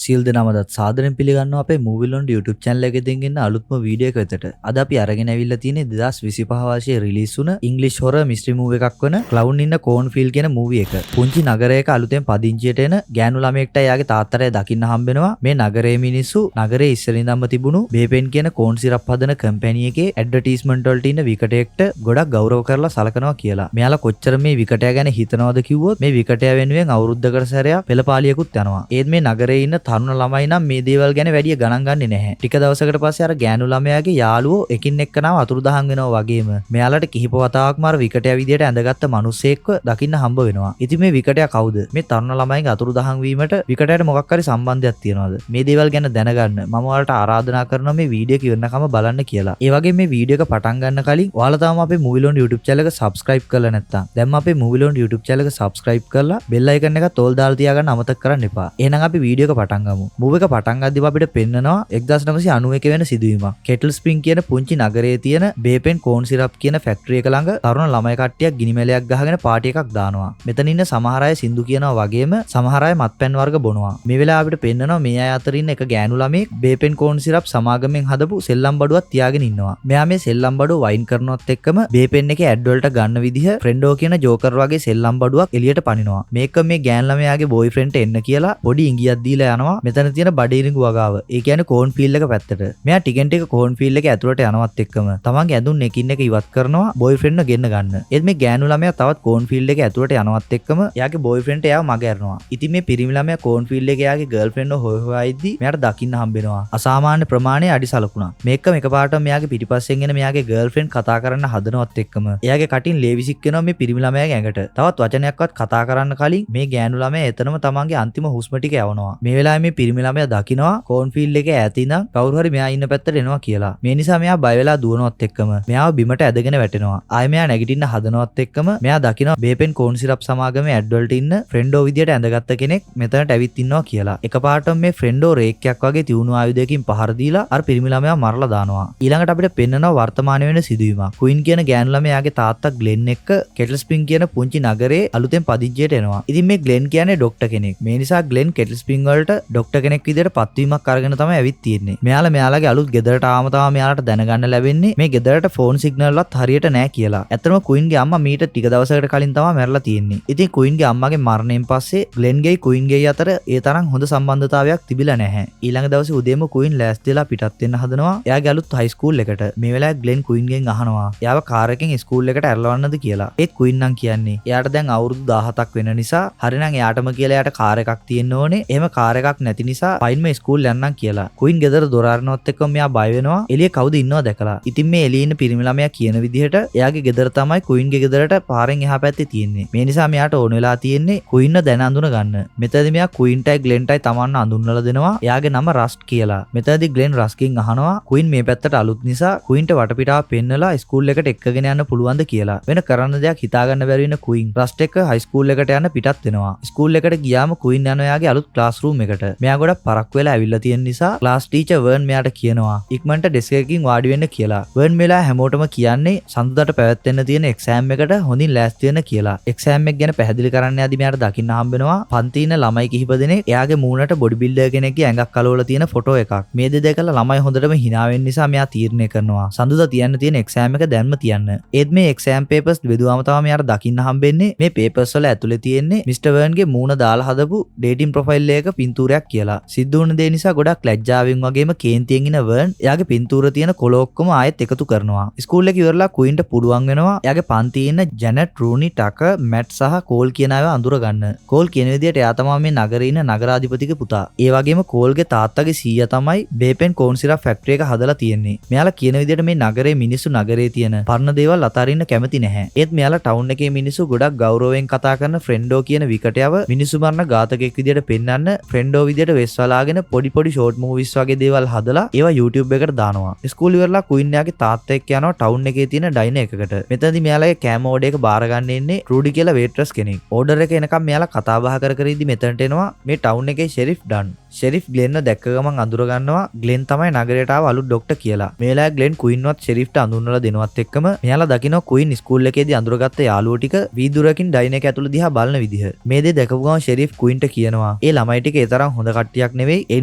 සියලු දෙනාමත් සාදරයෙන් පිළිගන්නවා අපේ Movielon YouTube channel එකේ දෙන්න අලුත්ම වීඩියෝ එකකට. අද අපි අරගෙන ඇවිල්ලා තියෙන්නේ 2025 වර්ෂයේ රිලීස් වුණ English horror mystery movie එකක් වන Clown in a Cornfield කියන movie එක. පුංචි නගරයක අලුතෙන් පදිංචියට එන ගෑනු ළමයෙක්ට එයාගේ තාත්තට දකින්න හම්බෙනවා මේ නගරයේ මිනිස්සු නගරයේ ඉස්සරින් ඉඳන්ම තිබුණු බේපෙන් කියන කෝන් සිරප් හදන කම්පැනි එකේ ඇඩ්වර්ටයිස්මන්ට් වලට ඉන්න විකටයෙක්ට ගොඩක් ගෞරව කරලා සලකනවා කියලා. මෙයාලා කොච්චර මේ විකටයා ගැන හිතනවද කිව්වොත් මේ විකටයා වෙනුවෙන් අවුරුද්දකට සැරයක් පෙළපාලියකුත් යනවා. ඒත් මේ නගරයේ ඉන්න තරුණ ළමයි නම් මේ දේවල් ගැන වැඩි ගණන් ගන්නේ නැහැ. ටික දවසකට පස්සේ අර ගෑනු ළමයාගේ යාළුවෝ එකින් එක්කනම අතුරුදහන් වෙනවා වගේම මෙයාලට කිහිප වතාවක්ම අර විකටයා විදියට ඇඳගත්ත මිනිස්සෙක්ව දකින්න හම්බ වෙනවා. ඉතින් මේ විකටයා කවුද? මේ තරුණ ළමයිගේ අතුරුදහන් වීමට විකටයාට මොකක් හරි සම්බන්ධයක් තියනවද? මේ දේවල් ගැන දැනගන්න මම ඔයාලට ආරාධනා කරනවා මේ වීඩියෝ එක ඉවරනකම බලන්න කියලා. ඒ වගේම මේ වීඩියෝ එක පටන් ගන්න කලින් ඔයාලා තාම අපේ Movielon YouTube channel එක subscribe කරලා නැත්නම් දැන්ම අපේ Movielon YouTube channel එක subscribe කරලා bell icon එක තෝල් දාලා තියාගන්න අමතක කරන්න එපා. එහෙනම් අපි වීඩියෝ එක පටන් ගමු. Movie එක පටන් ගද්දී අපිට පෙන්නනවා 1991 වෙන සිදුවීමක්. කෙටල් ස්ප්‍රින්ග් කියන පුංචි නගරයේ තියෙන බේපෙන් කෝන් සිරප් කියන ෆැක්ටරි එක ළඟ තරුණ ළමයි කට්ටියක් ගිනි මැලයක් ගහගෙන පාටි එකක් දානවා. මෙතන ඉන්න සමහර අය සින්දු කියනවා වගේම සමහර අය මත්පැන් වර්ග බොනවා. මේ වෙලාව අපිට පෙන්නනවා මේ අය අතර ඉන්න එක ගෑනු ළමයෙක් බේපෙන් කෝන් සිරප් සමාගමෙන් හදපු සෙල්ලම් බඩුවක් තියාගෙන ඉන්නවා. මෙයා මේ සෙල්ලම් බඩුව වයින් කරනවත් එක්කම බේපෙන් එකේ ඇඩ් වලට ගන්න විදිහ ෆ්‍රෙන්ඩෝ කියන ජෝකර් වගේ සෙල්ලම් බඩුවක් එළියට පනිනවා. මේක මේ ගෑන් ළමයාගේ බොයිෆ්‍රෙන්ඩ්ට එන්න කියලා පොඩි ඉඟියක් දීලා යනවා. මෙතන තියෙන බඩේරිඟු වගාව. ඒ කියන්නේ කෝන් ෆීල්ඩ් එක පැත්තට. මෙයා ටිකෙන්ට් එක කෝන් ෆීල්ඩ් එකේ ඇතුළට යනවත් එක්කම තමන්ගේ ඇඳුම් එකින් එක ඉවත් කරනවා බොයිෆ්‍රෙන්ඩ්ව ගෙන්න ගන්න. ඒත් මේ ගෑනු ළමයා තවත් කෝන් ෆීල්ඩ් එකේ ඇතුළට යනවත් එක්කම එයාගේ බොයිෆ්‍රෙන්ඩ්ට එයාව මග ඇරනවා. ඉතින් මේ පිරිමි ළමයා කෝන් ෆීල්ඩ් එකේ එයාගේ ගර්ල්ෆ්‍රෙන්ඩ්ව හොයලා ඉද්දි මෙයාට දකින්න හම්බෙනවා. අසාමාන්‍ය ප්‍රමාණයේ අඩි සලකුණක්. මේකම එකපාරටම මෙයාගේ පිටිපස්සෙන් එන මෙයාගේ ගර්ල්ෆ්‍රෙන්ඩ් කතා කරන්න හදනවත් එක්කම එයාගේ කටින් ලේ විසික් වෙනවා මේ පිරිමි ළමයාගේ ඇඟට. තවත් වචනයක්වත් කතා කරන්න කලින් මේ ගෑනු ළමයා එතනම තමන්ගේ අන්තිම හුස්ම ටික යවනවා. මේ වෙලාවේ මේ පිරිමි ළමයා දකිනවා කෝන් ෆීල්ඩ් එකේ ඈත ඉඳන් කවුරු හරි මෙයා ඉන්න පැත්තට එනවා කියලා. මේ නිසා මෙයා බය වෙලා දුවනවත් එක්කම මෙයාව බිමට ඇදගෙන වැටෙනවා. ආයෙ මෙයා නැගිටින්න හදනවත් එක්කම මෙයා දකිනවා බේපෙන් කෝන් සිරප් සමාගමේ ඇඩ් වලට ඉන්න ෆ්‍රෙන්ඩෝ විදියට ඇඳගත්ත කෙනෙක් මෙතනට ඇවිත් ඉන්නවා කියලා. එකපාරටම මේ ෆ්‍රෙන්ඩෝ රේක්කයක් වගේ තියුණු ආයුධයකින් පහර දීලා අර පිරිමි ළමයා මරලා දානවා. ඊළඟට අපිට පෙන්නනවා වර්තමාන වෙන සිදුවීමක්. කුයින් කියන ගෑනු ළමයාගේ තාත්තා ග්ලෙන් එක්ක කෙටල් ස්ප්‍රින්ග් කියන පුංචි නගරේ අලුතෙන් පදිංචියට එනවා. ඉතින් මේ ග්ලෙන් කියන්නේ ડોක්ටර් කෙනෙක්. මේ නිසා ග්ලෙන් කෙටල් ස්ප්‍රින්ග් වලට ડોක්ටර් කෙනෙක් විදියට පත්වීමක් අරගෙන තමයි ඇවිත් තියෙන්නේ. මෙයාලගේ අලුත් ගෙදරට ආවම තමයි මෙයාලට දැනගන්න ලැබෙන්නේ මේ ගෙදරට ෆෝන් සිග්නල්වත් හරියට නැහැ කියලා. ඇත්තටම කුයින්ගේ අම්මා මීට ටික දවසකට කලින් තමයි මැරලා තියෙන්නේ. ඉතින් කුයින්ගේ අම්මාගේ මරණයෙන් පස්සේ ග්ලෙන්ගේ කුයින්ගේ අතර ඒ තරම් හොඳ සම්බන්ධතාවයක් තිබිලා නැහැ. ඊළඟ දවසේ උදේම කුයින් ලෑස්තිලා පිටත් වෙන්න හදනවා. එයාගේ අලුත් හයි ස්කූල් එකට. මේ වෙලාවේ ග්ලෙන් කුයින්ගෙන් අහනවා එයාව කාර් එකෙන් ස්කූල් එකට ඇරලවන්නද කියලා. ඒත් කුයින් නම් කියන්නේ එයාට දැන් අවුරුදු 17ක් වෙන නිසා හරිනම් එයාටම කියලා එයාට කාර් එකක් තියෙන්න ඕනේ. එහෙම කාර් එකක් නැති නිසා පයින්ම ස්කූල් යන්නම් කියලා. කුයින් ගෙදර දොර අරනවත් එක්කම මෙයා බය වෙනවා. එළිය කවුද ඉන්නව දැකලා. ඉතින් මේ එළියේ ඉන්න පිරිමි ළමයා කියන විදිහට එයාගේ ගෙදර තමයි කුයින්ගේ ගෙදරට පාරෙන් එහා පැත්තේ තියෙන්නේ. මේ නිසා මෙයාට ඕන වෙලා තියෙන්නේ කුයින්ව දැන අඳුන ගන්න. මෙතනදී මෙයා කුයින්ටයි ග්ලෙන්ටයි තමන්ව අඳුන්වලා දෙනවා. එයාගේ නම රස්ට් කියලා. මෙතනදී ග්ලෙන් රස්කින් අහනවා කුයින් මේ පැත්තට අලුත් නිසා කුයින්ට වටපිටාව පෙන්නලා ස්කූල් එකට එක්කගෙන යන්න පුළුවන්ද කියලා. වෙන කරන්න දෙයක් හිතාගන්න බැරි වෙන කුයින් රස්ට් එක්ක හයි ස්කූල් එකට යන්න පිටත් වෙනවා. ස්කූල් එකට ගියාම කුයින් යනවා එයාගේ අලුත් ක්ලාස් රූම් එකට. මෙයා ගොඩක් පරක්කු වෙලා ඇවිල්ලා තියෙන නිසා ක්ලාස් ටීචර් වර්න් මෙයාට කියනවා ඉක්මනට ඩෙස්ක් එකකින් වාඩි වෙන්න කියලා. වර්න් මෙලා හැමෝටම කියන්නේ සඳුදාට පැවැත්වෙන්න තියෙන එක්සෑම් එකට හොඳින් ලෑස්ති වෙන්න කියලා. එක්සෑම් එක ගැන පැහැදිලි කරන්න යද්දි මෙයාට දකින්න හම්බෙනවා පන්ති ඉන්න ළමයි කිහිප දෙනෙක් එයාගේ මූණට බොඩි බිල්ඩර් කෙනෙක්ගේ ඇඟක් අලවලා තියෙන ෆොටෝ එකක්. මේ දෙ දැකලා ළමයි හොඳටම hina වෙන්න නිසා මෙයා තීරණය කරනවා සඳුදා තියන්න තියෙන එක්සෑම් එක දැන්ම තියන්න. ඒත් මේ එක්සෑම් පේපර්ස් බෙදුවාම තමයි මෙයාට දකින්න හම්බෙන්නේ මේ පේපර්ස් වල ඇතුලේ තියෙන්නේ මිස්ටර් වර්න්ගේ මූණ දාලා හදපු ඩේටින් ප්‍රොෆයිල් එකක පින්තූරයක් කියලා. සිද්ධ වුණ දේ නිසා ගොඩක් ලැජ්ජාවෙන් වගේම කේන්තියෙන් ඉන වර්න් එයාගේ පින්තූර තියෙන කොළ ඔක්කොම ආයෙත් එකතු කරනවා. ස්කූල් එක ඉවරලා කුයින්ට පුළුවන් වෙනවා එයාගේ පන්තියේ ඉන්න ජැනට්, රූනි, ටක, මැට් සහ කෝල් කියන අයව අඳුර ගන්න. කෝල් කියන විදිහට එයා තමයි මේ නගරේ ඉන්න නගරාධිපතිගේ පුතා. ඒ වගේම කෝල්ගේ තාත්තගේ සීයා තමයි බේපෙන් කෝන් සිරප් ෆැක්ටරි එක හදලා තියෙන්නේ. මෙයාලා කියන විදිහට මේ නගරේ මිනිස්සු නගරේ තියෙන පරණ දේවල් අතාරින්න කැමති නැහැ. ඒත් මෙයාලා ටවුන් එකේ මිනිස්සු ගොඩක් ගෞරවයෙන් කතා කරන ෆ්‍රෙන්ඩෝ කියන විකටයව මිනිස්සු මරන ඝාතකෙක් විදිහට පෙන්වන්න ෆ්‍රෙන්ඩෝ විදිහට වෙස්වලාගෙන පොඩි ෂෝට් මූවිස් වගේ දේවල් හදලා ඒවා YouTube එකට දානවා. ස්කූල් ඉවරලා කුයින් යාගේ තාත්තා එක්ක යනවා ටවුන් එකේ තියෙන ඩයිනර් එකකට. මෙතනදී මෙයාලගේ කෑම ඕඩර් එක බාර ගන්න එන්නේ රූඩි කියලා වේට්‍රස් කෙනෙක්. ඕඩර් එක එනකම් මෙයාලා කතා බහ කර ඉද්දි මෙතනට එනවා මේ ටවුන් එකේ ෂෙරිෆ් ඩන්. ෂෙරිෆ් ග්ලෙන්ව දැක්ක ගමන් අඳුර ගන්නවා ග්ලෙන් තමයි නගරයට ආව අලුත් ડોක්ටර් කියලා. මේ වෙලාවේ ග්ලෙන් කුයින්වත් ෂෙරිෆ්ට අඳුන්වලා දෙනවත් එක්කම මෙයාලා දකිනවා කුයින් ස්කූල් එකේදී අඳුරගත්ත යාළුවෝ ටික වීදුරකින් ඩයිනර් එක ඇතුළේ දිහා බලන විදිහ. මේ දේ දැකපු ගමන් ෂෙරිෆ් කුයින්ට කියනවා ඒ ළමයි ටික ඒ තරම් තරම් හොඳ කට්ටියක් නෙවෙයි. ඒ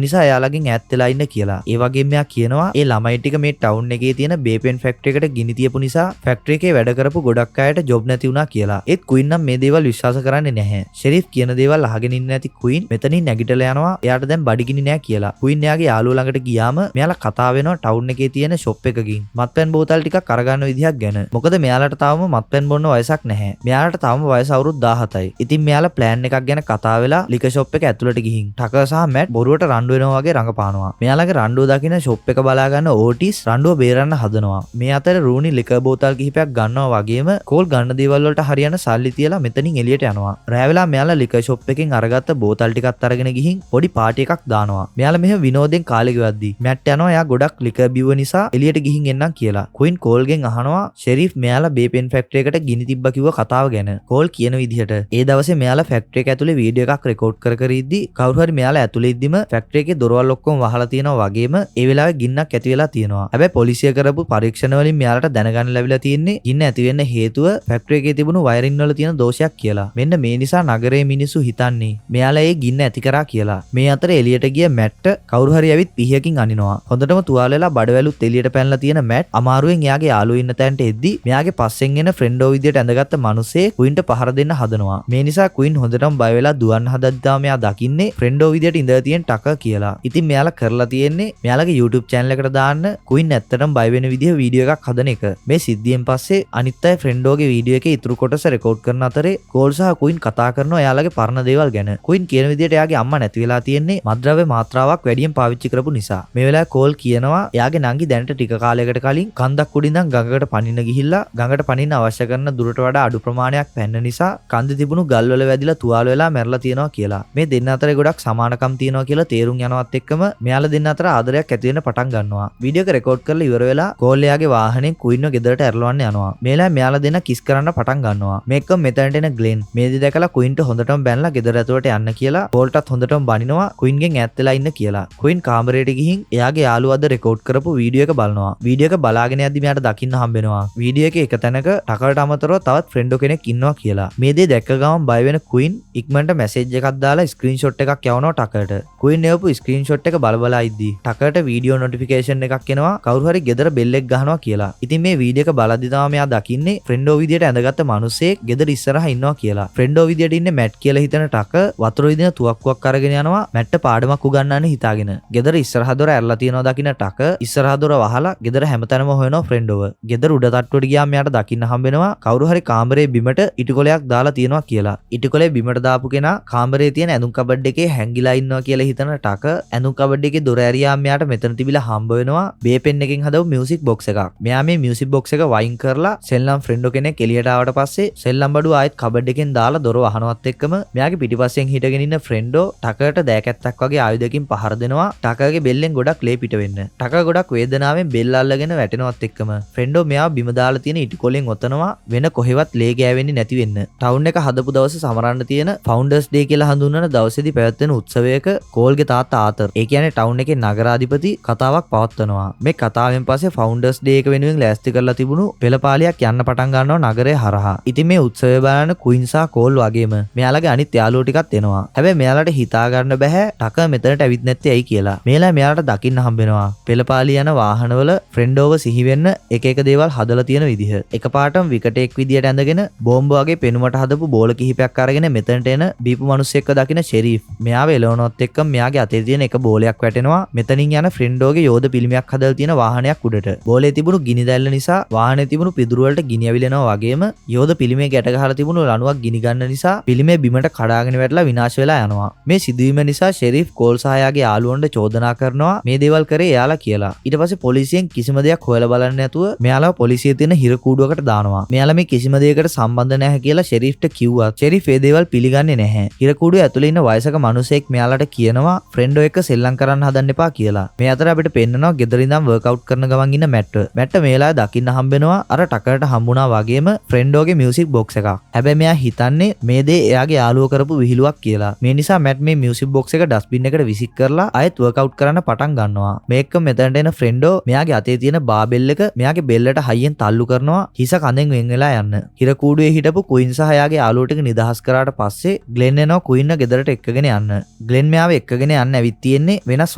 නිසා එයාලගෙන් ඈත් වෙලා ඉන්න කියලා. ඒ වගේම මෙයා කියනවා ඒ ළමයි ටික මේ ටවුන් එකේ තියෙන බේපෙන් ෆැක්ටරි එකට ගිනි තියපු නිසා ෆැක්ටරි එකේ වැඩ කරපු ගොඩක් අයට ජොබ් නැති වුණා කියලා. ඒත් කුයින් නම් මේ දේවල් විශ්වාස කරන්නේ නැහැ. ෂෙරිෆ් කියන දේවල් අහගෙන ඉන්නේ නැති කුයින් මෙතනින් නැගිටලා යනවා. එයාට දැන් බඩගිනි නෑ කියලා. කුයින් එයාගේ යාළුවා ළඟට ගියාම මෙයාලා කතා වෙනවා ටවුන් එකේ තියෙන ෂොප් එකකින් මත්පැන් බෝතල් ටිකක් අරගන්න විදිහක් ගැන. මොකද මෙයාලට තාම මත්පැන් බොන්න වයසක් නැහැ. මෙයාලට තාම වයස අවුරුදු 17යි. ඉතින් මෙයාලා ප්ලෑන් එකක් ගැන කතා වෙලා ලිකර් ෂොප් එක ඇතුළට ගිහින් ටකර් සහ මැට් බොරුවට රණ්ඩු වෙනවා වගේ රඟපානවා. මෙයාලගේ රණ්ඩුව දකින ෂොප් එක බලා ගන්න ඕටිස් රණ්ඩුව බේරන්න හදනවා. මේ අතර රූනි ලිකර් බෝතල් කිහිපයක් ගන්නවා වගේම කෝල් ගන්න දේවල් වලට හරියන සල්ලි තියලා මෙතනින් එළියට යනවා. රෑ වෙලා මෙයාලා ලිකර් ෂොප් එකෙන් අරගත්ත බෝතල් ටිකක් අරගෙන ගිහින් පොඩි පාටි එකක් දානවා. මෙයාලා මෙහෙම විනෝදෙන් කාලේ ගෙවද්දි මැට් යනවා එයා ගොඩක් ලිකර් බිව්ව නිසා එළියට ගිහින් එන්නම් කියලා. කුයින් කෝල්ගෙන් අහනවා ෂෙරිෆ් මෙයාලා බේපෙන් ෆැක්ටරි එකට ගිනි තිබ්බා කිව්ව කතාව ගැන. කෝල් කියන විදිහට ඒ දවසේ මෙයාලා ෆැක්ටරි එක ඇතුලේ වීඩියෝ එකක් රෙකෝඩ් කර ඉද්දි කවුරු හරි මෙයාලා ඇතුලේ ඉද්දිම ෆැක්ටරි එකේ දොරවල් ඔක්කොම වහලා තියෙනවා වගේම ඒ වෙලාවේ ගින්නක් ඇති වෙලා තියෙනවා. හැබැයි පොලිසිය කරපු පරීක්ෂණ වලින් මෙයාලට දැනගන්න ලැබිලා තියෙන්නේ ගින්න ඇති වෙන්න හේතුව ෆැක්ටරි එකේ තිබුණු වයරින් වල තියෙන දෝෂයක් කියලා. මෙන්න මේ නිසා නගරයේ මිනිස්සු හිතන්නේ මෙයාලා ඒ ගින්න ඇති කරා කියලා. මේ අතර එළියට ගිය මැට්ට කවුරු හරි ඇවිත් පිහියකින් අනිනවා. හොඳටම තුවාල වෙලා බඩවැලුත් එළියට පැනලා තියෙන මැට් අමාරුවෙන් එයාගේ යාළුවෝ ඉන්න තැනට එද්දි මෙයාගේ පස්සෙන් එන ෆ්‍රෙන්ඩෝ විදියට ඇඳගත්ත මිනිස්සේ කුයින්ට පහර දෙන්න හදනවා. මේ නිසා කුයින් හොඳටම බය වෙලා දුවන්න හදද්දාම එයා දකින්නේ ෆ්‍රෙන්ඩෝ විදියට ඉඳලා තියෙන ටකර් කියලා. ඉතින් මෙයාලා කරලා තියෙන්නේ මෙයාලගේ YouTube channel එකට දාන්න කුයින් ඇත්තටම බය වෙන විදිහ වීඩියෝ එකක් හදන එක. මේ සිද්ධියෙන් පස්සේ අනිත් අය ෆ්‍රෙන්ඩෝගේ වීඩියෝ එකේ ඉතුරු කොටස රෙකෝඩ් කරන අතරේ කෝල් සහ කුයින් කතා කරනවා එයාලගේ පරණ දේවල් ගැන. කුයින් කියන විදිහට එයාගේ අම්මා නැති වෙලා තියෙන්නේ මත්ද්‍රව්‍ය මාත්‍රාවක් වැඩියෙන් පාවිච්චි කරපු නිසා. මේ වෙලාවේ කෝල් කියනවා එයාගේ නංගි දැනට ටික කාලයකට කලින් කන්දක් උඩින් ඉඳන් ගඟකට පනින්න ගිහිල්ලා ගඟට පනින්න අවශ්‍ය කරන දුරට වඩා අඩු ප්‍රමාණයක් පැන්න නිසා කන්දේ තිබුණු ගල් වල වැදිලා තුවාල වෙලා මැරලා තියෙනවා කියලා. මේ දෙන්න අතරේ ගොඩක් සමානකම් තියෙනවා කියලා තේරුම් යනවත් එක්කම මෙයාලා දෙන්න අතර ආදරයක් ඇති වෙන්න පටන් ගන්නවා. වීඩියෝ එක රෙකෝඩ් කරලා ඉවර වෙලා කෝල් එයාගේ වාහනේ කුයින්ව ගෙදරට ඇරලවන්න යනවා. මේලා මෙයාලා දෙන්න කිස් කරන්න පටන් ගන්නවා. මේක මෙතනට එන ග්ලෙන් මේ දේ දැකලා කුයින්ට හොඳටම බැනලා ගෙදර ඇතුළට යන්න කියලා කෝල්ටත් හොඳටම බනිනවා කුයින්ගෙන් ඈත් වෙලා ඉන්න කියලා. කුයින් කාමරයට ගිහින් එයාගේ යාළුවාද රෙකෝඩ් කරපු වීඩියෝ එක බලනවා. වීඩියෝ එක බලාගෙන යද්දි මෙයාට දකින්න හම්බෙනවා. වීඩියෝ එකේ එක තැනක ටකරට අමතරව තවත් ෆ්‍රෙන්ඩෝ කෙනෙක් ඉන්නවා කියලා. මේ දේ දැක්ක ගමන් බය වෙන කුයින් ඉක්මනට මැසේජ් එකක් දාලා ස්ක්‍රීන්ෂොට් එකක් යවනවා ටකරට. කුයින් එවපු ස්ක්‍රීන්ෂොට් එක බලබලා ඉද්දි ටකරට වීඩියෝ නොටිෆිකේෂන් එකක් එනවා කවුරු හරි ගෙදර බෙල් එක ගහනවා කියලා. ඉතින් මේ වීඩියෝ එක බලද්දි තමයි මෙයා දකින්නේ ෆ්‍රෙන්ඩෝ විදියට ඇඳගත්ත මිනිස්සෙක් ගෙදර ඉස්සරහා ඉන්නවා කියලා. ෆ්‍රෙන්ඩෝ විදියට ඉන්නේ මැට් කියලා හිතන ටක වතුර විදින තුවක්කුවක් අරගෙන යනවා මැට්ට පාඩමක් උගන්වන්න හිතාගෙන. ගෙදර ඉස්සරහා දොර ඇරලා තියෙනවා දකින්න ටක ඉස්සරහා දොර වහලා ගෙදර හැමතැනම හොයනවා ෆ්‍රෙන්ඩෝව. ගෙදර උඩ තට්ටුවට ගියාම මෙයාට දකින්න හම්බෙනවා කවුරු හරි කාමරේ බිමට ඉටිකොලයක් දාලා තියෙනවා කියලා. ඉටිකොලේ බිමට දාපු කෙනා කාමරේ තියෙන ඇඳුම් කබඩ් එකේ හැංගිලා ඉන්නවා කියලා හිතන ටක ඇඳුම් කබඩ් එකේ දොර ඇරියාම මෙයාට මෙතන තිබිලා හම්බ වෙනවා බේපෙන් එකකින් හදපු මියුසික් බොක්ස් එකක්. මෙයා මේ මියුසික් බොක්ස් එක වයින් කරලා සෙල්ලම් ෆ්‍රෙන්ඩෝ කෙනෙක් එළියට ආවට පස්සේ සෙල්ලම් බඩුව ආයෙත් කබඩ් එකෙන් දාලා දොර වහනවත් එක්කම මෙයාගේ පිටිපස්සෙන් හිටගෙන ඉන්න ෆ්‍රෙන්ඩෝ ටකරට දෑකැත්තක් වගේ ආයුධයකින් පහර දෙනවා ටකරගේ බෙල්ලෙන් ගොඩක් ලේ පිට වෙන්න. ටකර් ගොඩක් වේදනාවෙන් බෙල්ල අල්ලගෙන වැටෙනවත් එක්කම ෆ්‍රෙන්ඩෝ මෙයා බිම දාලා තියෙන ඉටිකොලෙන් ඔතනවා වෙන කොහෙවත් ලේ ගෑවෙන්නේ නැති වෙන්න. ටවුන් එක හදපු දවසේ සමරන්න තියෙන ෆවුන්ඩර්ස් ඩේ කියලා හඳුන්වන දවසේදී පැවැත්වෙන උත්සවයක කෝල්ගේ තාත්තා ආතර් ඒ කියන්නේ ටවුන් එකේ නගරාධිපති කතාවක් පවත්වනවා. මේ කතාවෙන් පස්සේ ෆවුන්ඩර්ස් ඩේ එක වෙනුවෙන් ලෑස්ති කරලා තිබුණු පෙළපාලියක් යන්න පටන් ගන්නවා නගරය හරහා. ඉතින් මේ උත්සවය බලන කුයින් සහ කෝල් වගේම මෙයාලගේ අනිත් යාළුවෝ ටිකත් එනවා. හැබැයි මෙයාලට හිතා ගන්න බෑ ටක මෙතනට ඇවිත් නැත්තේ ඇයි කියලා. මේලා මෙයාලට දකින්න හම්බෙනවා පෙළපාලිය යන වාහනවල ෆ්‍රෙන්ඩෝව සිහි වෙන්න එක එක දේවල් හදලා තියෙන විදිහ. එකපාරටම විකටෙක් විදියට ඇඳගෙන බෝම්බ වගේ පෙනුමට හදපු බෝල කිහිපයක් අරගෙන මෙතනට එන බීපු මිනිස්සෙක්ව දකින ෂෙරීෆ් මෙයාව එලවනොත් එක්ක මෙයාගේ අතේ තියෙන එක බෝලයක් වැටෙනවා මෙතනින් යන ෆ්‍රෙන්ඩෝගේ යෝධ පිළිමයක් හදලා තියෙන වාහනයක් උඩට. බෝලේ තිබුණු ගිනි දැල්ල නිසා වාහනේ තිබුණු පිදුරු වලට ගිනි ඇවිලෙනවා වගේම යෝධ පිළිමේ ගැට ගහලා තිබුණු ලණුවක් ගිනි ගන්න නිසා පිළිමේ බිමට කඩාගෙන වැටලා විනාශ වෙලා යනවා. මේ සිදුවීම නිසා ෂෙරීෆ් කෝල් සහ එයාගේ යාළුවන්ට චෝදනා කරනවා මේ දේවල් කරේ එයාලා කියලා. ඊට පස්සේ පොලිසියෙන් කිසිම දෙයක් හොයලා බලන්න නැතුව මෙයාලා පොලිසියේ තියෙන හිර කූඩුවකට දානවා. මෙයාලා මේ කිසිම දෙයකට සම්බන්ධ නැහැ කියලා ෂෙරීෆ්ට කිව්වා. ෂෙරීෆ් ඒ දේවල් පිළිගන්නේ නැහැ. හිර කූඩුවේ ඇතුලේ ඉන්න වයසක මිනිසෙක් මෙයාලට කියනවා ෆ්‍රෙන්ඩෝ එක්ක සෙල්ලම් කරන්න හදන්න එපා කියලා. මේ අතර අපිට පෙන්නනවා ගෙදර ඉඳන් වර්ක්අවුට් කරන ගමන් ඉන්න මැට්ට. මැට්ට මේ වෙලාවේ දකින්න හම්බෙනවා අර ටකරට හම්බුණා වගේම ෆ්‍රෙන්ඩෝගේ මියුසික් බොක්ස් එකක්. හැබැයි මෙයා හිතන්නේ මේ දේ එයාගේ යාළුවෝ කරපු විහිළුවක් කියලා. මේ නිසා මැට් මේ මියුසික් බොක්ස් එක ඩස්බින් එකට විසික් කරලා ආයෙත් වර්ක්අවුට් කරන්න පටන් ගන්නවා. මේක මෙතනට එන ෆ්‍රෙන්ඩෝ මෙයාගේ අතේ තියෙන බාබෙල් එක මෙයාගේ බෙල්ලට හයියෙන් තල්ලු කරනවා හිස කඳෙන් වෙන් වෙලා යන්න. හිර කූඩුවේ හිටපු කුයින් සහ එයාගේ යාළුවෝ ටික නිදහස් කරාට පස්සේ ග්ලෙන් එනවා කුයින්ව ගෙදරට එක්කගෙන යන්න. ග්ලෙන් මෙයාව එක්කගෙන යන්න ඇවිත් තියෙන්නේ වෙනස්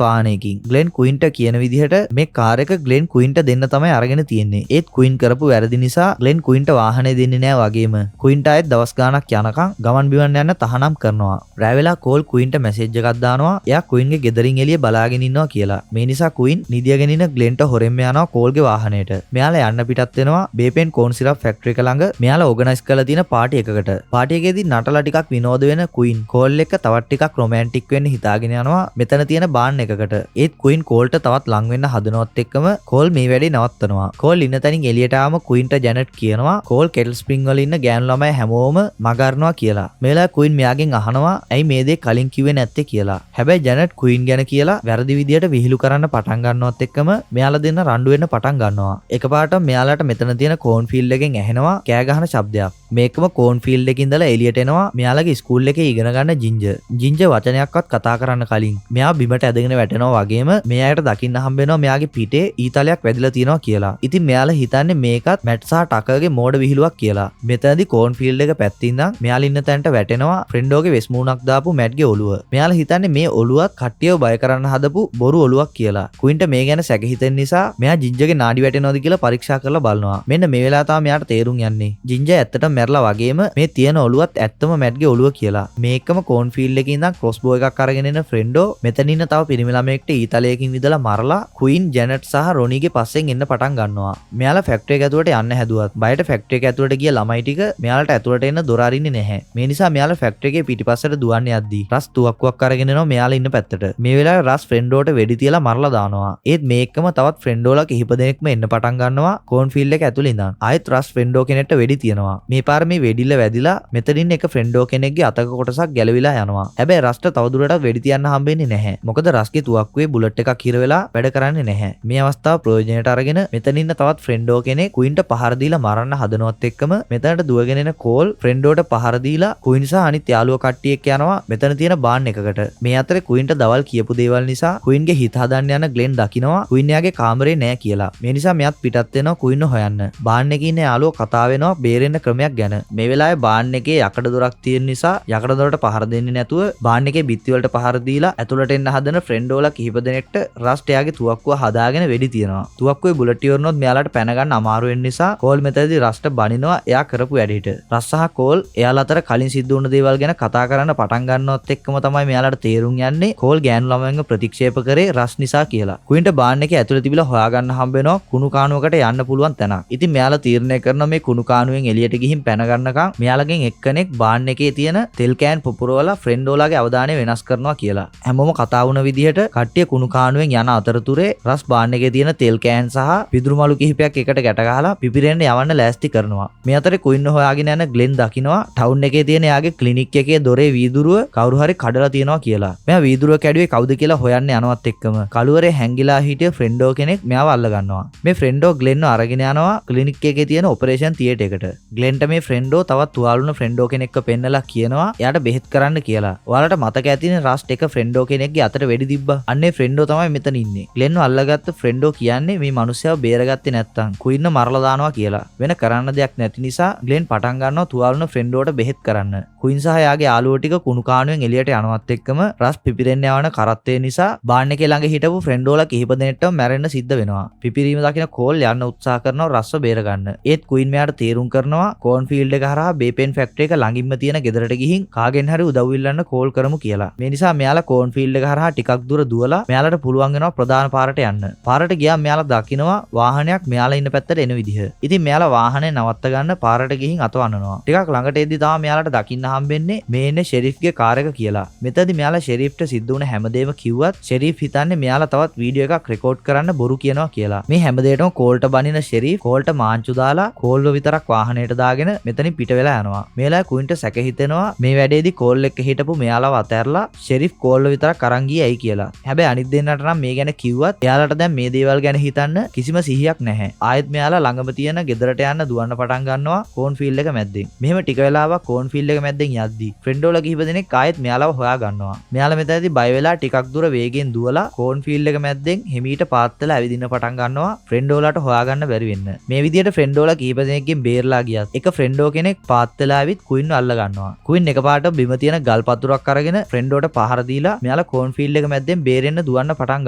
වාහනයකින්. ග්ලෙන් කුයින්ට කියන විදිහට මේ කාර් එක ග්ලෙන් කුයින්ට දෙන්න තමයි අරගෙන තියෙන්නේ. ඒත් කුයින් කරපු වැරදි නිසා ග්ලෙන් කුයින්ට වාහනේ දෙන්නේ නෑ වගේම කුයින්ට ආයෙත් දවස් ගාණක් යනකම් ගමන් බිමන් යන්න තහනම් කරනවා. රෑ වෙලා කෝල් කුයින්ට මැසේජ් එකක් දානවා. එයා කුයින්ගේ ගෙදරින් එළිය බලාගෙන ඉන්නවා කියලා. මේ නිසා කුයින් නිදියගෙන ඉන්න ග්ලෙන්ට හොරෙන්ම යනවා කෝල්ගේ වාහනේට. මෙයාලා යන්න පිටත් වෙනවා බේපෙන් කෝන් සිරප් ෆැක්ටරි එක ළඟ. මෙයාලා ඕගනයිස් කරලා තියෙන පාටි එකකට. පාටි එකේදී නටලා ටිකක් විනෝද වෙන කුයින් කෝල් එක්ක තවත් ටිකක් රොමැන්ටික් වෙන්න හිතාගෙන යනවා මෙතන තියෙන බාන් එකකට. ඒත් කුයින් කෝල්ට තවත් ලං වෙන්න හදනවත් එක්කම කෝල් මේ වැඩේ නවත්තනවා. කෝල් ඉන්න තැනින් එළියට ආවම කුයින්ට ජැනට් කියනවා කෝල් කෙටල් ස්ප්‍රින්ග් වල ඉන්න ගෑනු ළමයි හැමෝම මගහරනවා කියලා. මේලා කුයින් මෙයාගෙන් අහනවා ඇයි මේ දේ කලින් කිව්වේ නැත්තේ කියලා. හැබැයි ජැනට් කුයින් ගැන කියලා වැරදි විදියට විහිළු කරන්න පටන් ගන්නවත් එක්කම මෙයාලා දෙන්න රණ්ඩු වෙන්න පටන් ගන්නවා. එකපාරට මෙයාලාට මෙතන තියෙන කෝන් ෆීල්ඩ් එකෙන් ඇහෙනවා කෑ ගහන ශබ්දයක්. මේකම කෝන් ෆීල්ඩ් එකේ ඉඳලා එළියට එනවා මෙයාලගේ ස්කූල් එකේ ඉගෙන ගන්න ජින්ජර්. ජින්ජර් වචනයක්වත් කතා කරන්න කලින් මෙයා බිමට ඇදගෙන වැටෙනවා වගේම මෙයාට දකින්න හම්බ වෙනවා මෙයාගේ පිටේ ඊතලයක් වැදිලා තියෙනවා කියලා. ඉතින් මෙයාලා හිතන්නේ මේකත් මැට් සහ ටකර්ගේ මෝඩ විහිළුවක් කියලා. මෙතනදී කෝන් ෆීල්ඩ් එක පැත්තේ ඉඳන් මෙයාලා ඉන්න තැනට වැටෙනවා ෆ්‍රෙන්ඩෝගේ වෙස් මූණක් දාපු මැට්ගේ ඔළුව. මෙයාලා හිතන්නේ මේ ඔළුවත් කට්ටියව බය කරන්න හදපු බොරු ඔළුවක් කියලා. කුයින්ට මේ ගැන සැක හිතෙන නිසා මෙයා ජින්ජර්ගේ නාඩි වැටෙනවද කියලා පරීක්ෂා කරලා බලනවා. මෙන්න මේ වෙලාව තමයි මෙයාට තේරුම් යන්නේ. ජින්ජර් ඇත්තටම මැරලා වගේම මේ තියෙන ඔළුවත් ඇත්තම මැට්ගේ ඔළුව කියලා. මේකම කෝන් ෆීල්ඩ් එකේ ඉඳන් ක්‍රොස්බෝ එකක් අරගෙන එන ෆ්‍රෙන්ඩෝ මෙතන ඉන්න තව පිරිමි ළමයෙක්ට ඊතලයකින් විදලා මරලා කුයින් ජැනට් සහ රොනීගේ පස්සෙන් එන්න පටන් ගන්නවා. මෙයාලා ෆැක්ටරි එක ඇතුළට යන්න හැදුවත් බයට ෆැක්ටරි එක ඇතුළට ගිය ළමයි ටික මෙයාලට ඇතුළට එන්න දොර අරින්නේ නැහැ. මේ නිසා මෙයාලා ෆැක්ටරි එකේ පිටිපස්සට දුවන්න යද්දී රස් තුවක්කුවක් අරගෙන එනවා මෙයාලා ඉන්න පැත්තට. මේ වෙලාවේ රස් ෆ්‍රෙන්ඩෝට වෙඩි තියලා මරලා දානවා. ඒත් මේකම තවත් ෆ්‍රෙන්ඩෝලා කිහිප දෙනෙක්ම එන්න පටන් ගන්නවා කෝන් ෆීල්ඩ් එක ඇතුළේ ඉඳන්. ආයෙත් රස් ෆ්‍රෙන්ඩෝ කෙනෙක්ට වෙඩි තියනවා. මේ පාර මේ වෙඩිල්ල වැදිලා මෙතනින් එක ෆ්‍රෙන්ඩෝ කෙනෙක්ගේ අතක කොටසක් ගැලවිලා යනවා. හැබැයි රස්ට තවදුරටත් වෙඩි තියන්න හම්බෙන්නේ නැහැ. මොකද රස්ගේ තුවක්කුවේ බුලට් එකක් හිර වෙලා වැඩ කරන්නේ නැහැ. මේ අවස්ථාව ප්‍රයෝජනයට අරගෙන මෙතන ඉන්න තවත් ෆ්‍රෙන්ඩෝ කෙනෙක් කුයින්ට පහර දීලා මරන්න හදනවත් එක්කම මෙතනට දුවගෙන එන කෝල් ෆ්‍රෙන්ඩෝට පහර දීලා කුයින් සහ අනිත් යාළුවෝ කට්ටිය එක්ක යනවා මෙතන තියෙන බාන් එකකට. මේ අතරේ කුයින්ට දවල් කියපු දේවල් නිසා කුයින්ගේ හිත හදන්න යන ග්ලෙන් දකිනවා කුයින් යාගේ කාමරේ නැහැ කියලා. මේ නිසා මෙයාත් පිටත් වෙනවා කුයින්ව හොයන්න. බාන් එකේ ඉන්න යාළුවෝ කතා වෙනවා බේරෙන්න ක්‍රමයක් ගැන. මේ වෙලාවේ බාන් එකේ යකඩ දොරක් තියෙන නිසා යකඩ දොරට පහර දෙන්නේ නැතුව බාන් එකේ බිත්ති වලට පහර දීලා ඇතුළට එන්න හදන ෆ්‍රෙන්ඩෝලා කිහිප දෙනෙක්ට රස්ට් එයාගේ තුවක්කුව හදාගෙන වෙඩි තියනවා. තුවක්කුවේ බුලට් ඉවරනොත් මෙයාලට පැන ගන්න අමාරු වෙන නිසා කෝල් මෙතනදී රස්ට් බනිනවා එයා කරපු වැඩේට. රස් සහ කෝල් එයාලා අතර කලින් සිද්ධ වුණ දේවල් ගැන කතා කරන්න පටන් ගන්නවත් එක්කම තමයි මෙයාලට තේරුම් යන්නේ කෝල් ගෑනු ළමයින්ව ප්‍රතික්ෂේප කරේ රස් නිසා කියලා. කුයින්ට බාන් එකේ ඇතුළේ තිබිලා හොයාගන්න හම්බ වෙනවා කුණු කානුවකට යන්න පුළුවන් තැනක්. ඉතින් මෙයාලා තීරණය කරනවා මේ කුණු කානුවෙන් එළියට ගිහින් පැන ගන්නකම් මෙයාලගෙන් එක්කෙනෙක් බාන් එකේ තියෙන තෙල් කෑන් පුපුරවලා ෆ්‍රෙන්ඩෝලාගේ අවධානය වෙනස් කරනවා කියලා. හැමෝම කතා වුණ විදිහට කට්ටිය කුණු කානුවෙන් යන අතරතුරේ රස් බාන් එකේ තියෙන තෙල් කෑන් සහ පිදුරු මලු කිහිපයක් එකට ගැට ගහලා පිපිරෙන්න යවන්න ලෑස්ති කරනවා. මේ අතරේ කුයින් හොයාගෙන යන ග්ලෙන් දකිනවා ටවුන් එකේ තියෙන යාගේ ක්ලිනික් එකේ දොරේ වීදුරුව කවුරු හරි කඩලා තියෙනවා කියලා. මෙයා වීදුරුව කැඩුවේ කවුද කියලා හොයන්න යනවත් එක්කම කළුවරේ හැංගිලා හිටිය ෆ්‍රෙන්ඩෝ කෙනෙක් මෙයාව අල්ල ගන්නවා. මේ ෆ්‍රෙන්ඩෝ ග්ලෙන්ව අරගෙන යනවා ක්ලිනික් එකේ තියෙන ඔපරේෂන් තියේටර් එකට. ග්ලෙන්ට මේ ෆ්‍රෙන්ඩෝ තවත් තුවාලුන ෆ්‍රෙන්ඩෝ කෙනෙක්ව පෙන්නලා කියනවා එයාට බෙහෙත් කරන්න කියලා. ඔයාලට මතක ඇතිනේ රස්ට් එක ෆ්‍රෙන්ඩෝ කෙනෙක්ගේ අතට වෙඩි තිබ්බා. අන්නේ ෆ්‍රෙන්ඩෝ තමයි මෙතන ඉන්නේ. ග්ලෙන්ව අල්ලගත්ත ෆ්‍රෙන්ඩෝ කියන්නේ මේ මිනිස්සයව බේරගත්තේ නැත්තම් කුයින්ව මරලා දානවා කියලා. වෙන කරන්න දෙයක් නැති නිසා ග්ලෙන් පටන් ගන්නවා තුවාලුන ෆ්‍රෙන්ඩෝට බෙහෙත් කරන්න. කුයින් සහ යාගේ යාළුවෝ ටික කුණු කානුවෙන් එළියට යනවත් එක්කම රස් පිපිරෙන්න යවන කරත්තේ නිසා බාන් එකේ ළඟ හිටපු ෆ්‍රෙන්ඩෝලා කිහිප දෙනෙක්ටම මැරෙන්න සිද්ධ වෙනවා. පිපිරීම දකින කෝල් යන්න උත්සාහ කරනවා රස්ව බේර ගන්න. ඒත් කුයින් මෙයාට තීරුම් කරනවා කෝන් ෆීල්ඩ් එක හරහා බේපෙන් ෆැක්ටරි එක ළඟින්ම තියෙන ගෙදරට ගිහින් කාගෙන් හරි උදව් ඉල්ලන්න කෝල් කරමු කියලා. මේ නිසා මෙයාලා කෝන් ෆීල්ඩ් එක හරහා ටිකක් දුර දුවලා මෙයාලට පුළුවන් වෙනවා ප්‍රධාන පාරට යන්න. පාරට ගියාම මෙයාලා දකිනවා වාහනයක් මෙයාලා ඉන්න පැත්තට එන විදිහ. ඉතින් මෙයාලා වාහනේ නවත්ත ගන්න පාරට ගිහින් අතවන්නනවා. ටිකක් ළඟට එද්දි තමයි මෙයාලට දකින්න හම්බෙන්නේ මේ ඉන්නේ ෂෙරිෆ්ගේ කාර් එක කියලා. මෙතනදී මෙයාලා ෂෙරිෆ්ට සිද්ධ වුණ හැමදේම කිව්වත් ෂෙරිෆ් හිතන්නේ මෙයාලා තවත් වීඩියෝ එකක් රෙකෝඩ් කරන්න බොරු කියනවා කියලා. මේ හැමදේටම කෝල්ට බනින ෂෙරිෆ් කෝල්ට මාංචු දාලා කෝල්ව විතරක් වාහනේට දාගෙන මෙතනින් පිට වෙලා යනවා. මේලා කුයින්ට සැක හිතෙනවා මේ වැඩේදී කෝල් එක්ක හිටපු මෙයාලව අතහැරලා ෂෙරිෆ් කෝල්ව විතරක් අරන් ගියේ ඇයි කියලා. හැබැයි අනිත් දෙන්නට නම් මේ ගැන කිව්වත් එයාලට දැන් මේ දේවල් ගැන හිතන්න කිසිම සිහියක් නැහැ. ආයෙත් මෙයාලා ළඟම තියෙන ගෙදරට යන්න දුවන්න පටන් ගන්නවා කෝන් ෆීල්ඩ් එක මැද්දෙන්. මෙහෙම ටික වෙලාවක් කෝන් ෆීල්ඩ් එක මැද්දෙන් යද්දි ෆ්‍රෙන්ඩෝලා කිහිප දෙනෙක් ආයෙත් මෙයාලව හොයා ගන්නවා. මෙයාලා මෙතනදී බය වෙලා ටිකක් දුර වේගෙන් දුවලා කෝන් ෆීල්ඩ් එක මැද්දෙන් හිමීට පාත් වෙලා ඇවිදින්න පටන් ගන්නවා ෆ්‍රෙන්ඩෝලාට හොයාගන්න බැරි වෙන්න. මේ විදිහට ෆ්‍රෙන්ඩෝලා කිහිප දෙනෙක්ගෙන් බේරලා ගියත් එක ෆ්‍රෙන්ඩෝ කෙනෙක් පාත් වෙලා ඇවිත් කුයින්ව අල්ල ගන්නවා. කුයින් එකපාරට බිම තියෙන ගල් පතුරක් අරගෙන ෆ්‍රෙන්ඩෝට පහර දීලා මෙයාලා කෝන්ෆීල්ඩ් එක මැද්දෙන් බේරෙන්න දුවන්න පටන්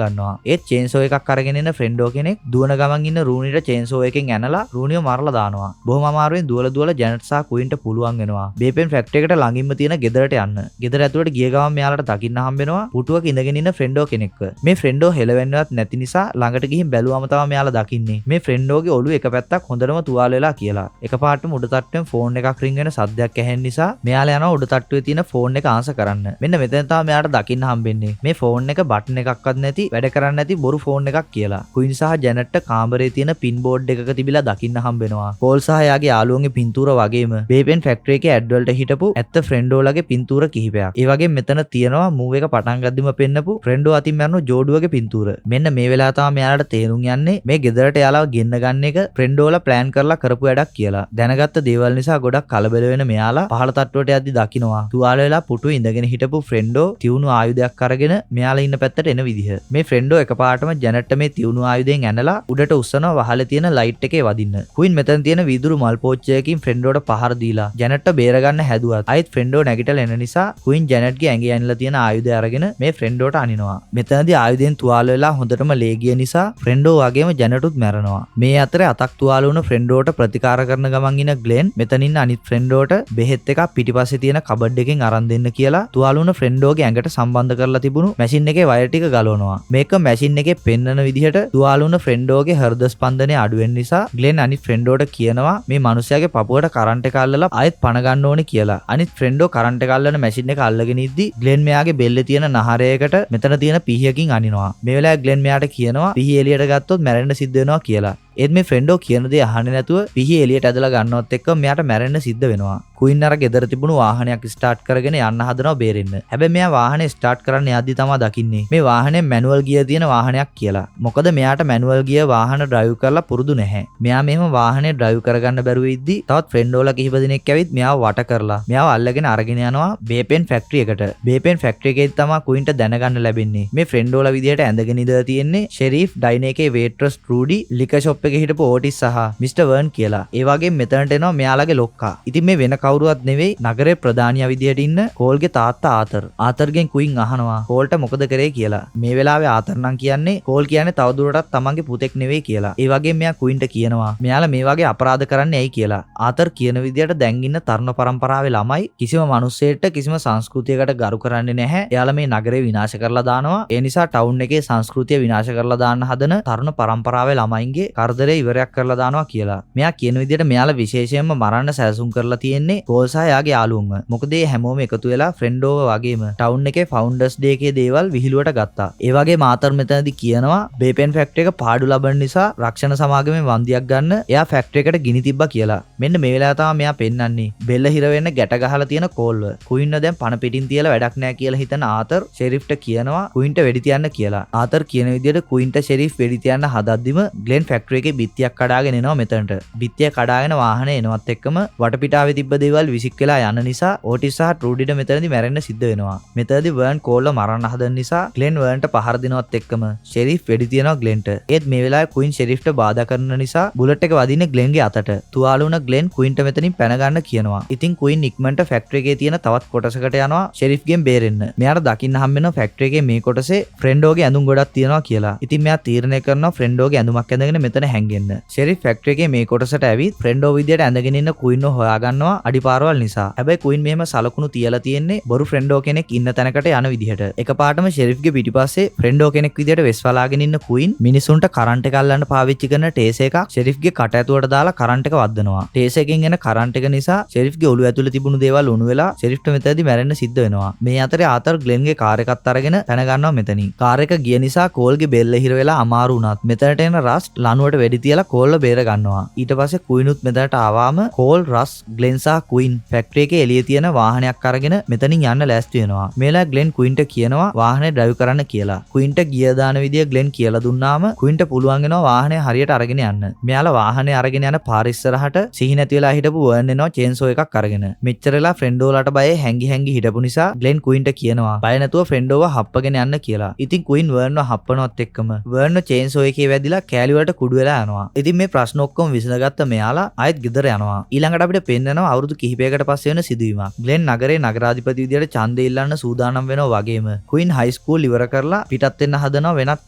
ගන්නවා. ඒත් චේන්සෝ එකක් අරගෙන ඉන්න ෆ්‍රෙන්ඩෝ කෙනෙක් දුවන ගමන් ඉන්න රූනිට චේන්සෝ එකෙන් ඇනලා රූනිව මරලා දානවා. බොහොම අමාරුවෙන් දුවලා ජැනට් සහ කුයින්ට පුළුවන් වෙනවා බේපෙන් ෆැක්ටරි එකට ළඟින්ම තියෙන ගෙදරට යන්න. ගෙදර ඇතුළට ගිය ගමන් මෙයාලට දකින්න හම්බෙනවා පුටුවක ඉඳගෙන ඉන්න ෆ්‍රෙන්ඩෝ කෙනෙක්ව. මේ ෆ්‍රෙන්ඩෝ හෙලවෙන්නවත් නැති නිසා ළඟට ගිහින් බැලුවම තමයි මෙයාලා දකින්නේ මේ ෆ්‍රෙන්ඩෝගේ ඔළුව එක පැත්තක් හොඳටම තුවාල වෙලා කියලා. එකපාරටම උඩ තට්ටුවෙන් ෆෝන් එකක් රින් වෙන සද්දයක් ඇහෙන නිසා මෙයාලා යනවා උඩ තට්ටුවේ තියෙන ෆෝන් එක ආන්සර් කරන්න. මෙන්න මෙතන තමයි මෙයාට දකින්න හම්බෙන්නේ මේ ෆෝන් එක බටන් එකක්වත් නැති වැඩ කරන්නේ නැති බොරු ෆෝන් එකක් කියලා. කුයින් සහ ජැනට්ට කාමරේ තියෙන පින් බෝඩ් එකක තිබිලා දකින්න හම්බෙනවා. පෝල් සහ එයාගේ යාළුවන්ගේ පින්තූර වගේම බේපෙන් ෆැක්ටරි එකේ ඇඩ් වලට හිටපු ඇත්ත ෆ්‍රෙන්ඩෝලගේ පින්තූර කිහිපයක්. ඒ වගේම මෙතන තියෙනවා මූව් එක පටන් ගද්දිම පෙන්නපු ෆ්‍රෙන්ඩෝ අතින් මරන ජෝඩුවගේ පින්තූර. මෙන්න මේ වෙලාව තමයි මෙයාලට තේරුම් යන්නේ මේ ගෙදරට යාළුවා ගෙන්න ගන්න එක ෆ්‍රෙන්ඩෝලා ප්ලෑන් කරලා කරපු වැඩක් කියලා. දැනගත්ත දේවල් නිසා ගොඩක් කලබල වෙන මෙයාලා පහළ තට්ටුවට යද්දි දකින්නවා තුවාල වෙලා පුටුවේ ඉඳගෙන හිටපු ෆ්‍රෙන්ඩෝ තියුණු ආයුධයක් අරගෙන මෙයාලා ඉන්න පැත්තට එන විදිහ. මේ ෆ්‍රෙන්ඩෝ එකපාරටම ජැනට්ට මේ තියුණු ආයුධයෙන් ඇනලා උඩට උස්සනවා වහලේ තියෙන ලයිට් එකේ වදින්න. කුයින් මෙතන තියෙන වීදුරු මල් පෝච්චයකින් ෆ්‍රෙන්ඩෝට පහර දීලා ජැනට්ට බේරගන්න හැදුවත් අයිත් ෆ්‍රෙන්ඩෝ නැගිටලා එන නිසා කුයින් ජැනට්ගේ ඇඟේ ඇනලා තියෙන ආයුධය අරගෙන මේ ෆ්‍රෙන්ඩෝට අනිනවා. මෙතනදී ආයුධයෙන් තුවාල වෙලා හොඳටම ලේ ගිය නිසා ෆ්‍රෙන්ඩෝ වගේම ජැනටුත් මැරෙනවා. මේ අතරේ අතක් තුවාල වුණ ෆ්‍රෙන්ඩෝට ප්‍රතිකාර කරන ගමන් ඉන්න ග්ලෙන් මෙතන ඉන්න අනිත් ෆ්‍රෙන්ඩෝට බෙහෙත් එකක් පිටිපස්සේ තියෙන කබඩ් එකෙන් අරන් දෙන්න කියලා තුවාල වුණ ෆ්‍රෙන්ඩෝගේ ඇඟට සම්බන්ධ කරලා තිබුණු මැෂින් එකේ වයර් ටික ගලවනවා. මේක මැෂින් එකේ පෙන්නන විදිහට තුවාල වුණ ෆ්‍රෙන්ඩෝගේ හෘද ස්පන්දනය අඩු වෙන නිසා ග්ලෙන් අනිත් ෆ්‍රෙන්ඩෝට කියනවා මේ මිනිහයාගේ පපුවට කරන්ට් එක අල්ලලා ආයෙත් පණ ගන්න ඕනේ කියලා. අනිත් ෆ්‍රෙන්ඩෝ කරන්ට් එක අල්ලන මැෂින් එක අල්ලගෙන ඉද්දි ග්ලෙන් මෙයාගේ බෙල්ලේ තියෙන නහරයකට මෙතන තියෙන පිහියකින් අනිනවා. මේ වෙලාවේ ග්ලෙන් මෙයාට කියනවා පිහිය එළියට ගත්තොත් මැරෙන්න සිද්ධ වෙනවා කියලා. ඒත් මේ ෆ්‍රෙන්ඩෝ කියන දේ අහන්නේ නැතුව පිහිය එළියට ඇදලා ගන්නවත් එක්ක මෙයාට මැරෙන්න සිද්ධ වෙනවා. කුයින් අර ගෙදර තිබුණු වාහනයක් ස්ටාර්ට් කරගෙන යන්න හදනවා බේරෙන්න. හැබැයි මෙයා වාහනේ ස්ටාර්ට් කරන්න යද්දි තමයි දකින්නේ මේ වාහනේ මැනුවල් ගියර් තියෙන වාහනයක් කියලා. මොකද මෙයාට මැනුවල් ගියර් වාහන ඩ්‍රයිව් කරලා පුරුදු නැහැ. මෙයා මෙහෙම වාහනේ ඩ්‍රයිව් කරගන්න බැරුව ඉද්දි තවත් ෆ්‍රෙන්ඩෝලා කිහිප දෙනෙක් ඇවිත් මෙයාව වට කරලා මෙයාව අල්ලගෙන අරගෙන යනවා බේපෙන් ෆැක්ටරි එකට. බේපෙන් ෆැක්ටරි එකේ තමයි කුයින්ට දැනගන්න ලැබෙන්නේ මේ ෆ්‍රෙන්ඩෝලා විදියට ඇඳගෙන ඉඳලා තියෙන්නේ ෂෙරීෆ් ඩයින එකේ වේට්‍රස් ට්‍රූඩි ලිකර් ෂොප් එකේ හිටපු ඕටිස් සහ මිස්ටර් වර්න් කියලා. ඒ වගේම මෙතනට එනවා මෙයාලගේ ලොක්කා. ඉතින් මේ වෙන කවුරුවත් නෙවෙයි නගරේ ප්‍රධානියා විදියට ඉන්න කෝල්ගේ තාත්තා ආතර්. ආතර්ගෙන් කුයින් අහනවා කෝල්ට මොකද කරේ කියලා. මේ වෙලාවේ ආතර් නම් කියන්නේ කෝල් කියන්නේ තවදුරටත් තමන්ගේ පුතෙක් නෙවෙයි කියලා. ඒ වගේම මෙයා කුයින්ට කියනවා මෙයාලා මේ වගේ අපරාධ කරන්නේ ඇයි කියලා. ආතර් කියන විදියට දැන් ඉන්න තරුණ පරම්පරාවේ ළමයි කිසිම මිනිස්සෙට කිසිම සංස්කෘතියකට ගරු කරන්නේ නැහැ. එයාලා මේ නගරේ විනාශ කරලා දානවා. ඒ නිසා ටවුන් එකේ සංස්කෘතිය විනාශ කරලා දාන්න හදන තරුණ පරම්පරාවේ ළමයින්ගේ කරදරේ ඉවරයක් කරලා දානවා කියලා. මෙයා කියන විදියට මෙයාලා විශේෂයෙන්ම මරන්න සැලසුම් කරලා තියෙන්නේ කෝල් සහ එයාගේ යාළුවන්ව. මොකද මේ හැමෝම එකතු වෙලා ෆ්‍රෙන්ඩෝව වගේම ටවුන් එකේ ෆවුන්ඩර්ස් ඩේ එකේ දේවල් විහිළුවට ගත්තා. ඒ වගේ මාතර මෙතනදී කියනවා බේපෙන් ෆැක්ටරි එක පාඩු ලබන නිසා රක්ෂණ සමාගමේ වන්දියක් ගන්න එයා ෆැක්ටරි එකට ගිනි තිබ්බා කියලා. මෙන්න මේ වෙලාව තමයි මෙයා පෙන්වන්නේ බෙල්ල හිර වෙන්න ගැට ගහලා තියෙන කෝල්ව. කුයින්ව දැන් පණ පිටින් තියලා වැඩක් නැහැ කියලා හිතන ආතර් ෂෙරිෆ්ට කියනවා කුයින්ට වෙඩි තියන්න කියලා. ආතර් කියන විදියට කුයින්ට ෂෙරිෆ් වෙඩි තියන්න හදද්දිම ග්ලෙන් ෆැක්ටරි එකේ බිත්තියක් කඩාගෙන එනවා මෙතනට. බිත්තිය කඩාගෙන වාහනේ එනවත් එක්කම වටපිටාවේ තිබ්බ දේවල් විසික් වෙලා යන නිසා ඕටිස් සහ ට්‍රූඩිට මෙතනදී මැරෙන්න සිද්ධ වෙනවා. මෙතනදී වර්න් කෝල්ව මරන්න හදන නිසා ග්ලෙන් වර්න්ට පහර දෙනවත් එක්කම ෂෙරිෆ් වෙඩි තියනවා ග්ලෙන්ට. ඒත් මේ වෙලාවේ කුයින් ෂෙරිෆ්ට බාධා කරන නිසා බුලට් එක වදින්නේ ග්ලෙන්ගේ අතට. තුවාල වුණ ග්ලෙන් කුයින්ට මෙතනින් පැන ගන්න කියනවා. ඉතින් කුයින් ඉක්මනට ෆැක්ටරි එකේ තියෙන තවත් කොටසකට යනවා ෂෙරිෆ්ගෙන් බේරෙන්න. මෙයාට දකින්න හම්බ වෙනවා ෆැක්ටරි එකේ මේ කොටසේ ෆ්‍රෙන්ඩෝගේ ඇඳුම් ගොඩක් තියෙනවා කියලා. ඉතින් මෙයා තීරණය කරනවා ෆ්‍රෙන්ඩෝගේ ඇඳුමක් ඇඳගෙන මෙතන හැංගෙන්න. ෂෙරිෆ් ෆැක්ටරි එකේ මේ කොටසට ඇවිත් ෆ්‍රෙන්ඩෝ විදියට ඇඳගෙන ඉන්න කුයින්ව හොයාගන්නවා අඩිපාරවල් නිසා. හැබැයි කුයින් මෙහෙම සලකුණු තියලා තියෙන්නේ බොරු ෆ්‍රෙන්ඩෝ කෙනෙක් ඉන්න තැනකට යන විදිහට. එකපාරටම ෂෙරිෆ්ගේ පිටිපස්සේ ෆ්‍රෙන්ඩෝ කෙනෙක් විදියට වෙස් වලාගෙන ඉන්න කුයින් මිනිසුන්ට කරන්ට් එක අල්ලන්න පාවිච්චි කරන ටේස් එකක් ෂෙරිෆ්ගේ කට ඇතුලට දාලා කරන්ට් එක වද්දනවා. ටේස් එකෙන් එන කරන්ට් එක නිසා ෂෙරිෆ්ගේ ඔළුව ඇතුලේ තිබුණු දේවල් උණු වෙලා ෂෙරිෆ්ට මෙතනදී මැරෙන්න සිද්ධ වෙනවා. මේ අතරේ ආතර් ග්ලෙන්ගේ කාර් එකත් අරගෙන පැන ගන්නවා මෙතනින්. කාර් එක ගිය නිසා කෝල්ගේ බෙල්ල හිර වෙලා අමාරු වුණත් මෙතනට එන රස්ට් ලනුවට වෙඩි තියලා කෝල්ව බේර ගන්නවා. ඊට පස්සේ කුයිනුත් මෙතනට ආවම කෝල් රස් ග්ලෙන් සහ කුයින් ෆැක්ටරි එකේ එළියේ තියෙන වාහනයක් අරගෙන මෙතනින් යන්න ලෑස්ති වෙනවා. මේලා ග්ලෙන් කුයින්ට කියනවා වාහනේ ඩ්‍රයිව් කරන්න කියලා. කුයින්ට ගිය දාන විදිය ග්ලෙන් කියලා දුන්නාම කුයින්ට පුළුවන් වෙනවා වාහනේ හරියට අරගෙන යන්න. මෙයාලා වාහනේ අරගෙන යන පාර ඉස්සරහට සිහි නැති වෙලා හිටපු වර්න් එනවා චේන්සෝ එකක් අරගෙන. මෙච්චරලා ෆ්‍රෙන්ඩෝලාට බය හැංගි හිටපු නිසා ග්ලෙන් කුයින්ට කියනවා බය නැතුව ෆ්‍රෙන්ඩෝව හප්පගෙන යන්න කියලා. ඉතින් කුයින් වර්න්ව හප්පනවත් එක්කම වර්න්ව චේන්සෝ එකේ වැදිලා කෑලි වලට කුඩු වෙලා යනවා. ඉතින් මේ ප්‍රශ්න ඔක්කොම විසඳගත්ත මෙයාලා ආයෙත් ගෙදර යනවා. ඊළඟට අපිට පෙන්නනවා අවුරුදු කිහිපයකට පස්සේ වෙන සිදුවීමක්. ග්ලෙන් නගරේ නගරාධිපති විදියට ඡන්දය ඉල්ලන්න සූදානම් වෙනවා වගේම ක්වීන් හයි ස්කූල් ඉවර කරලා පිටත් වෙන්න හදනවා වෙනත්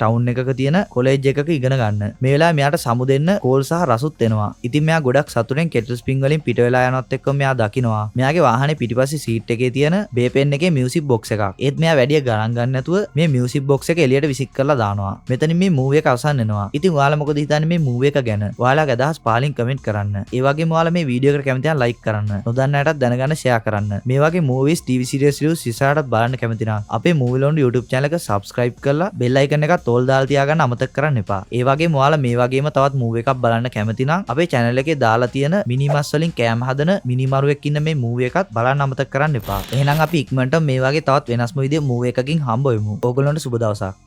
ටවුන් එකක තියෙන කොලෙජ් එකක ඉගෙන ගන්න. මේ වෙලාවේ මෙයාට සමු දෙන්න කෝල් සහ රසුත් එනවා. ඉතින් මෙයා ගොඩක් සතුටෙන් කෙටල් ස්ප්‍රින්ග් වලින් පිට වෙලා යනවත් එක්කම මෙයා දකිනවා මෙයාගේ වාහනේ පිටිපස්සේ සීට් එකේ තියෙන බේපෙන් එකේ මියුසික් බොක්ස් එකක්. ඒත් මෙයා වැඩිය ගණන් ගන්න නැතුව මේ මියුසික් බොක්ස් එක එළියට විසික් කරලා දානවා. මෙතනින් මේ මූවි එක අවසන් වෙනවා. ඉතින් ඔයාලා මොකද හිතන්නේ මේ මූවි එක ගැන? ඔයාලගේ අදහස් පාලින් කමෙන්ට් කරන්න. ඒ වගේම ඔයාලා මේ වීඩියෝ එකට කැමති නම් ලයික් කරන්න. නොදන්න අයටත් දැනගන්න ෂෙයා කරන්න. මේ වගේ මූවිස් TV සීරීස් රිවිව්ස් ඉස්සරහට බලන්න කැමති නම් අපේ Movie Lounge YouTube channel එක subscribe කරලා bell icon එකත් all දාලා තියාගන්න අමතක කරන්න එපා. ඒ වගේම ඔයාලා මේ වගේම තවත් movie එකක් බලන්න කැමති නම් අපේ channel එකේ දාලා තියෙන මිනිමස් වලින් කෑම හදන මිනිමරුවෙක් ඉන්න මේ movie එකත් බලන්න අමතක කරන්න එපා. එහෙනම් අපි ඉක්මනට මේ වගේ තවත් වෙනස්ම විදිහේ movie එකකින් හම්බ වෙමු. ඕගොල්ලන්ට සුබ දවසක්.